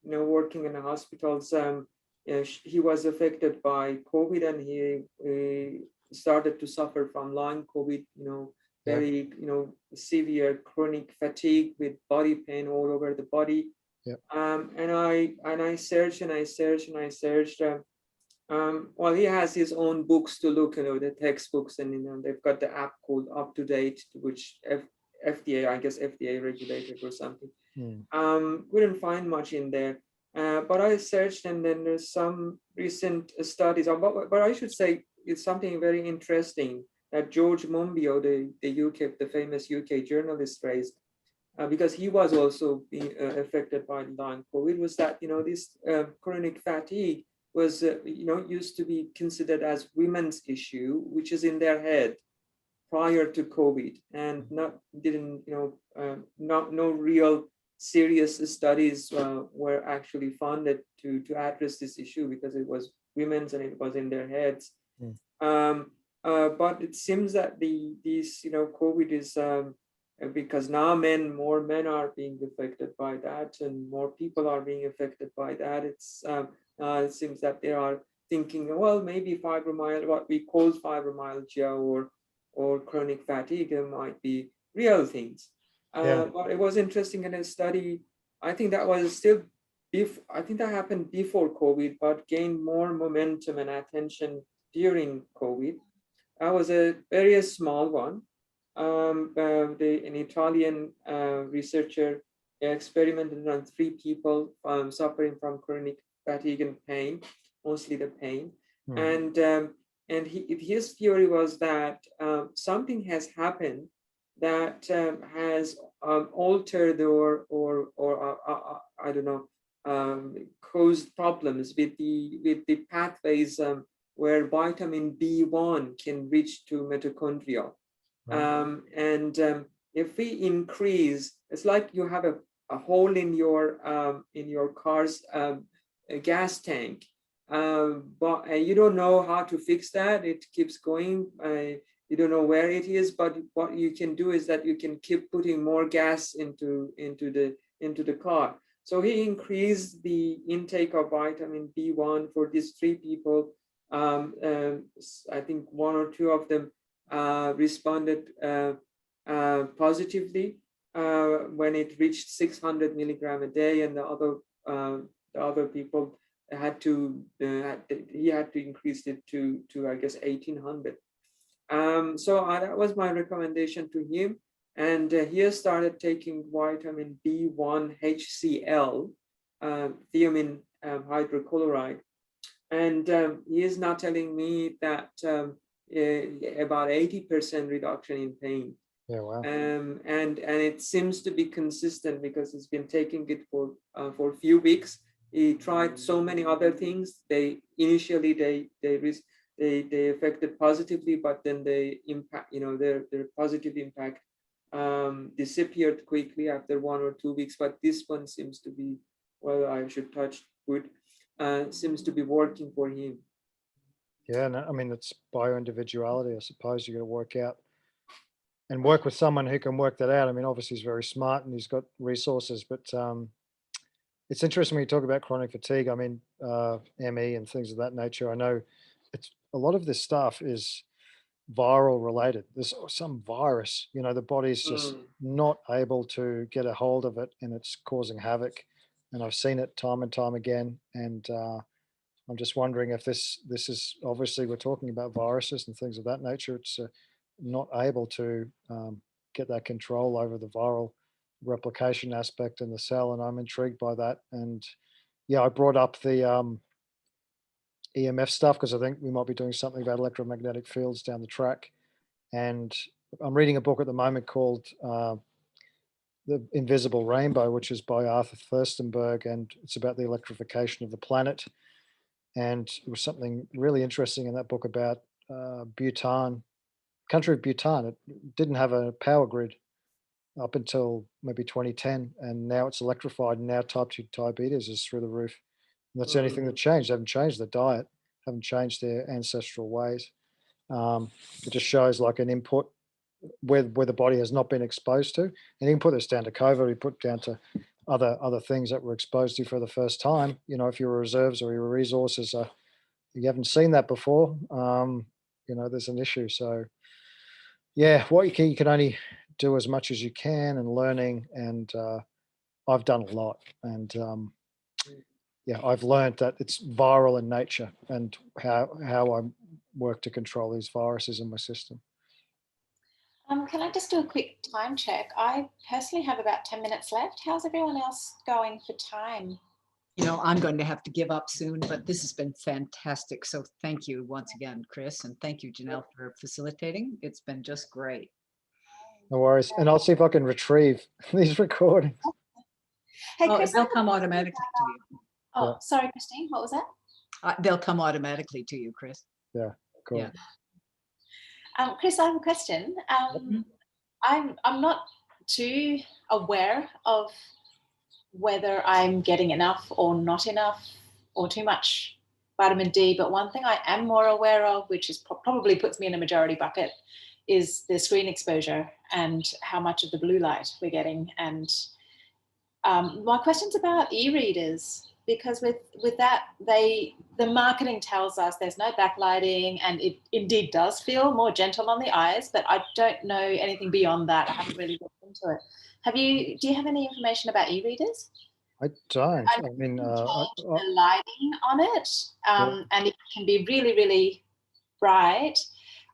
working in the hospitals. He was affected by COVID, and he started to suffer from long COVID. Very severe chronic fatigue with body pain all over the body. Yep. And I searched and I searched. Well, he has his own books to look, the textbooks, and they've got the app called Up to Date, which FDA, I guess FDA regulated or something. Couldn't find much in there, but I searched, and then there's some recent studies. But I should say it's something very interesting that George Monbiot, the famous UK journalist, raised, because he was also being affected by long COVID, was that this chronic fatigue was used to be considered as women's issue, which is in their head prior to COVID, and no real serious studies were actually funded to address this issue, because it was women's and it was in their heads. But it seems that these COVID is because now more men are being affected by that, and more people are being affected by that. It seems that they are thinking, well, maybe fibromyalgia, what we call fibromyalgia or chronic fatigue, might be real things. But it was interesting in a study. I think that was still, I think that happened before COVID, but gained more momentum and attention during COVID. That was a very small one. An Italian researcher experimented on 3 people suffering from chronic fatigue and pain, mostly the pain. And his theory was that something has happened that has altered or I don't know, caused problems with the pathways where vitamin B1 can reach to mitochondria. If we increase, it's like you have a hole in your car's gas tank, but you don't know how to fix that. It keeps going. You don't know where it is, but what you can do is that you can keep putting more gas into the car. So he increased the intake of vitamin B1 for these 3 people. I think 1 or 2 of them responded positively when it reached 600 milligram a day, and the other people had to increase it to I guess 1800. So that was my recommendation to him, and he has started taking vitamin B1 HCl, thiamine hydrochloride, and he is now telling me that about 80% reduction in pain. Yeah, wow. And it seems to be consistent, because he's been taking it for a few weeks. He tried so many other things. Initially they affected positively, but then they impact, their positive impact disappeared quickly after 1 or 2 weeks. But this one seems to be, well, I should touch wood, seems to be working for him. Yeah, no, I mean, it's bio-individuality. I suppose you got to work out and work with someone who can work that out. I mean, obviously he's very smart and he's got resources, but it's interesting when you talk about chronic fatigue. I mean, ME and things of that nature. I know it's a lot of this stuff is viral related. There's some virus, the body's just not able to get a hold of it, and it's causing havoc. And I've seen it time and time again. And I'm just wondering if this is, obviously we're talking about viruses and things of that nature. It's not able to get that control over the viral replication aspect in the cell, and I'm intrigued by that. And yeah, I brought up the EMF stuff because I think we might be doing something about electromagnetic fields down the track. And I'm reading a book at the moment called The Invisible Rainbow, which is by Arthur Thurstenberg, and it's about the electrification of the planet. And it was something really interesting in that book about Bhutan, country of Bhutan. It didn't have a power grid up until maybe 2010, and now it's electrified, and now type 2 diabetes is through the roof. And that's the only thing that changed. They haven't changed their diet, haven't changed their ancestral ways. It just shows like an input where the body has not been exposed to. And you can put this down to COVID, we put down to other things that we're exposed to for the first time. If your reserves or your resources are, you haven't seen that before, there's an issue. So yeah, what you can only do as much as you can, and learning. And I've done a lot. And yeah, I've learned that it's viral in nature, and how I work to control these viruses in my system. Can I just do a quick time check? I personally have about 10 minutes left. How's everyone else going for time? I'm going to have to give up soon, but this has been fantastic. So thank you once again, Chris, and thank you, Janelle, for facilitating. It's been just great. No worries. And I'll see if I can retrieve these recordings. Hey, Chris, they'll come automatically to you. Oh, Yeah. sorry, Christine, what was that? They'll come automatically to you, Chris. Yeah, cool. Yeah. Chris, I have a question. I'm not too aware of whether I'm getting enough or not enough or too much vitamin D, but one thing I am more aware of, which is probably puts me in a majority bucket, is the screen exposure and how much of the blue light we're getting. And my question's about e-readers, because with that, the marketing tells us there's no backlighting, and it indeed does feel more gentle on the eyes, but I don't know anything beyond that. I haven't really looked into it. Do you have any information about e-readers? I don't. I mean, the lighting on it, and it can be really, really bright,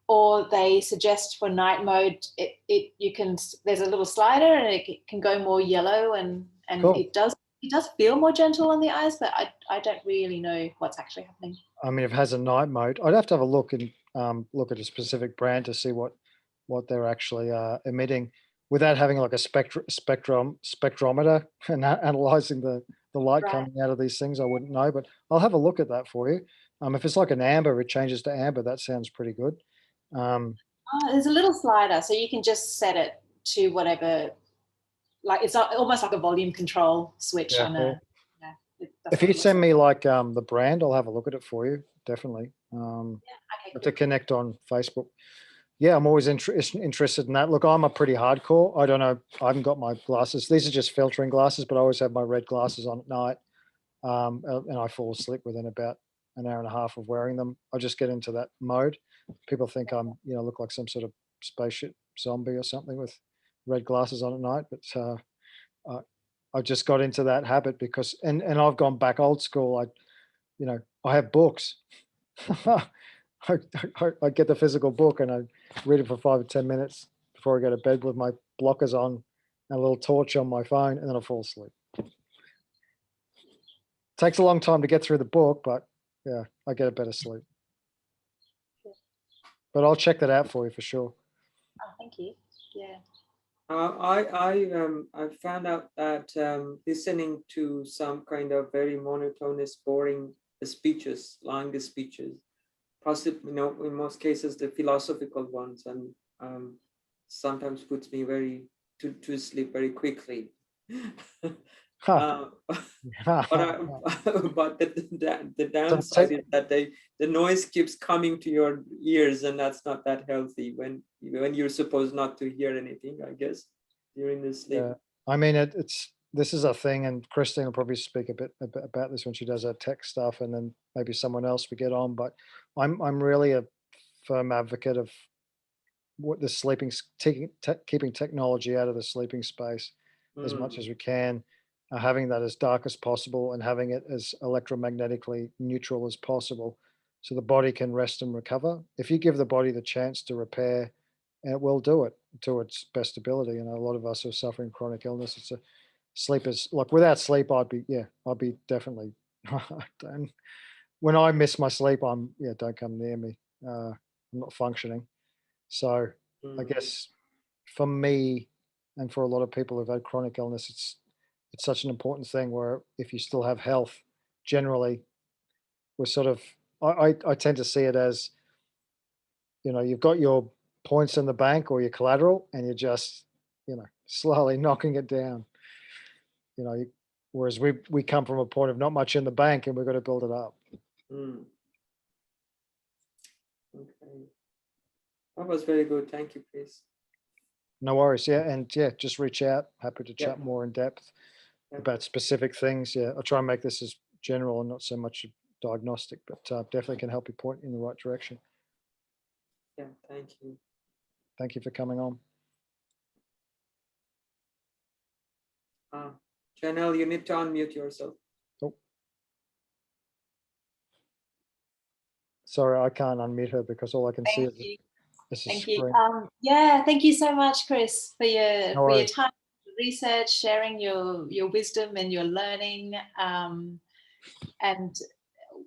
or they suggest for night mode, there's a little slider and it can go more yellow, and cool. It does feel more gentle on the eyes, but I don't really know what's actually happening. I mean, if it has a night mode, I'd have to have a look and look at a specific brand to see what they're actually emitting, without having like a spectrometer and analyzing the light coming out of these things. I wouldn't know, but I'll have a look at that for you. If it's like an amber, it changes to amber. That sounds pretty good. There's a little slider, so you can just set it to whatever. Like it's almost like a volume control switch on a. If you send me like the brand, I'll have a look at it for you. Definitely. Cool. To connect on Facebook. Yeah, I'm always interested in that. Look, I'm a pretty hardcore. I don't know. I haven't got my glasses. These are just filtering glasses, but I always have my red glasses on at night, and I fall asleep within about an hour and a half of wearing them. I just get into that mode. People think I'm, look like some sort of spaceship zombie or something with red glasses on at night, but I just got into that habit because, and I've gone back old school. I have books. I get the physical book and I read it for 5 or 10 minutes before I go to bed with my blockers on and a little torch on my phone, and then I fall asleep. Takes a long time to get through the book, but yeah, I get a better sleep. But I'll check that out for you for sure. Oh, thank you. Yeah. I found out that listening to some kind of very monotonous, boring speeches, long speeches, possibly, in most cases, the philosophical ones, and sometimes puts me to sleep very quickly. Huh. But the So downside is that the noise keeps coming to your ears, and that's not that healthy when you're supposed not to hear anything, I guess, during the sleep. yeah, I mean, this is a thing, and Christine will probably speak a bit about this when she does her tech stuff, and then maybe someone else we get on. But I'm really a firm advocate of what the keeping technology out of the sleeping space as much as we can, having that as dark as possible, and having it as electromagnetically neutral as possible, so the body can rest and recover. If you give the body the chance to repair, it will do it to its best ability. You know, a lot of us who are suffering chronic illness, sleep is like, without sleep, I'd be definitely. When I miss my sleep, don't come near me. I'm not functioning. So I guess for me, and for a lot of people who've had chronic illness, it's such an important thing, where if you still have health, generally, we're sort of, I tend to see it as, you've got your points in the bank or your collateral, and you're just, slowly knocking it down. Whereas we come from a point of not much in the bank, and we've got to build it up. Okay. That was very good. Thank you, Chris. No worries. Yeah. And just reach out. Happy to chat Yeah. more in depth Yeah. about specific things. Yeah. I'll try and make this as general and not so much diagnostic, but definitely can help you point in the right direction. Yeah. Thank you. Thank you for coming on. Janelle, you need to unmute yourself. Oh. Sorry, I can't unmute her because all I can see is a Thank screen. you. Yeah, thank you so much, Chris, for your time, research, sharing your wisdom and your learning, and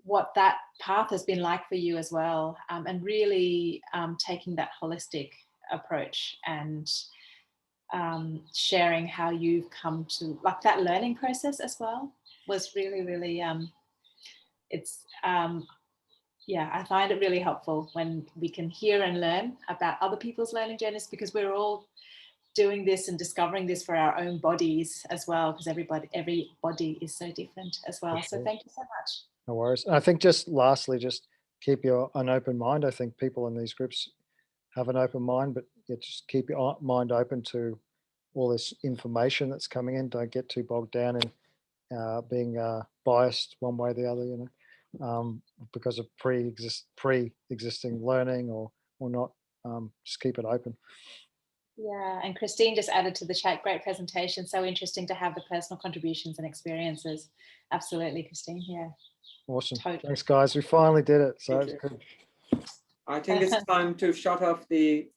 what that path has been like for you as well, and really taking that holistic approach and sharing how you've come to, like, that learning process as well was really, really, I find it really helpful when we can hear and learn about other people's learning journeys, because we're all doing this and discovering this for our own bodies as well, because every body is so different as well. Sure. So thank you so much. No worries. And I think just lastly, just keep an open mind. I think people in these groups have an open mind, but just keep your mind open to all this information that's coming in. Don't get too bogged down in being biased one way or the other, because of pre-existing learning or not. Just keep it open. Yeah, and Christine just added to the chat, great presentation. So interesting to have the personal contributions and experiences. Absolutely, Christine. Yeah. Awesome. Totally. Thanks, guys. We finally did it. So it's good. I think it's time to shut off the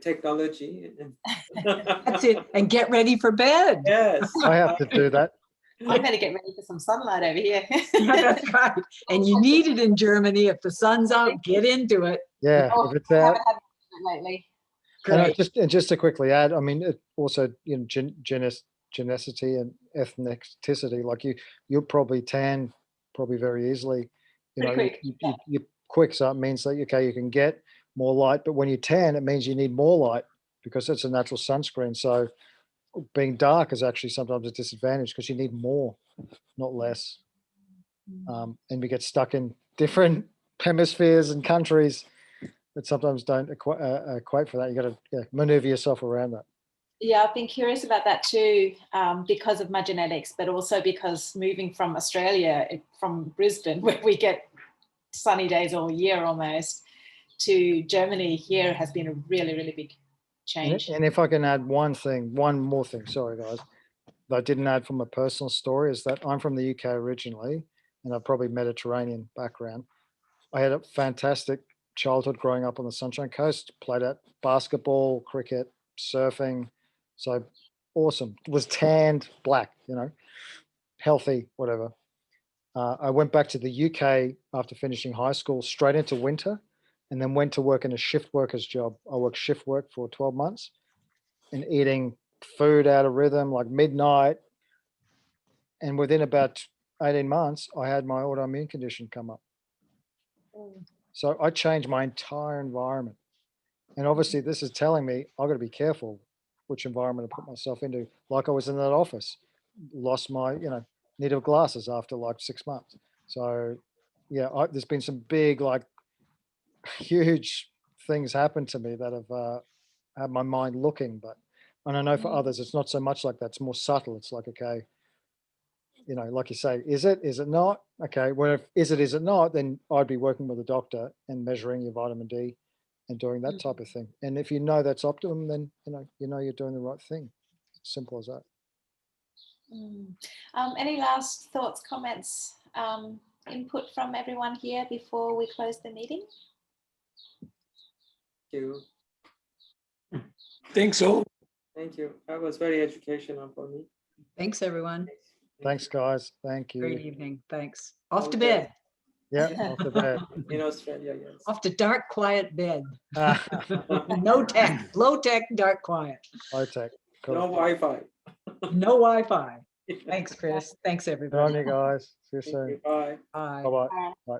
technology. That's it. And get ready for bed. Yes. I have to do that. I'm going to get ready for some sunlight over here. Yeah, that's right. And you need it in Germany. If the sun's out, get into it. Yeah, Oh, if it's out. I haven't had it lately. And just to quickly add, I mean, it also, geneticity and ethnicity. Like you'll probably tan very easily. Pretty quick. You're quick, so it means that you can get more light. But when you tan, it means you need more light because it's a natural sunscreen. So being dark is actually sometimes a disadvantage because you need more, not less. And we get stuck in different hemispheres and countries that sometimes don't equate for that. You got to maneuver yourself around that. Yeah, I've been curious about that too, because of my genetics, but also because moving from Australia, from Brisbane, where we get sunny days all year almost, to Germany here has been a really, really big change. And if I can add one more thing, sorry guys, that I didn't add from a personal story, is that I'm from the UK originally, and I've probably Mediterranean background. I had a fantastic childhood growing up on the Sunshine Coast, played at basketball, cricket, surfing. So awesome. Was tanned black, healthy, whatever. I went back to the UK after finishing high school, straight into winter, and then went to work in a shift worker's job. I worked shift work for 12 months and eating food out of rhythm, like midnight. And within about 18 months, I had my autoimmune condition come up. So I changed my entire environment. And obviously this is telling me I've got to be careful which environment I put myself into. Like I was in that office, lost my, needle glasses after like 6 months. So yeah, there's been some big, like huge things happen to me that have had my mind looking, and I know for others, it's not so much like that. It's more subtle. It's like, okay, like you say, is it not? Okay, well, if is it not, then I'd be working with a doctor and measuring your vitamin D and doing that type of thing. And if you know that's optimum, then you're doing the right thing. Simple as that. Any last thoughts, comments, input from everyone here before we close the meeting? Thank you. Thanks all. Thank you. That was very educational for me. Thanks, everyone. Thanks, guys. Thank Great you. evening. Thanks. Off to Okay. bed. Yeah, off the bed. In Australia, yes. Off to dark, quiet bed. No tech, low tech, dark, quiet. Low tech. Cool. No Wi-Fi. No Wi-Fi. Thanks, Chris. Thanks, Good on everybody. you guys. See you Thank soon. you. Bye. Bye. Bye-bye. Bye. Bye.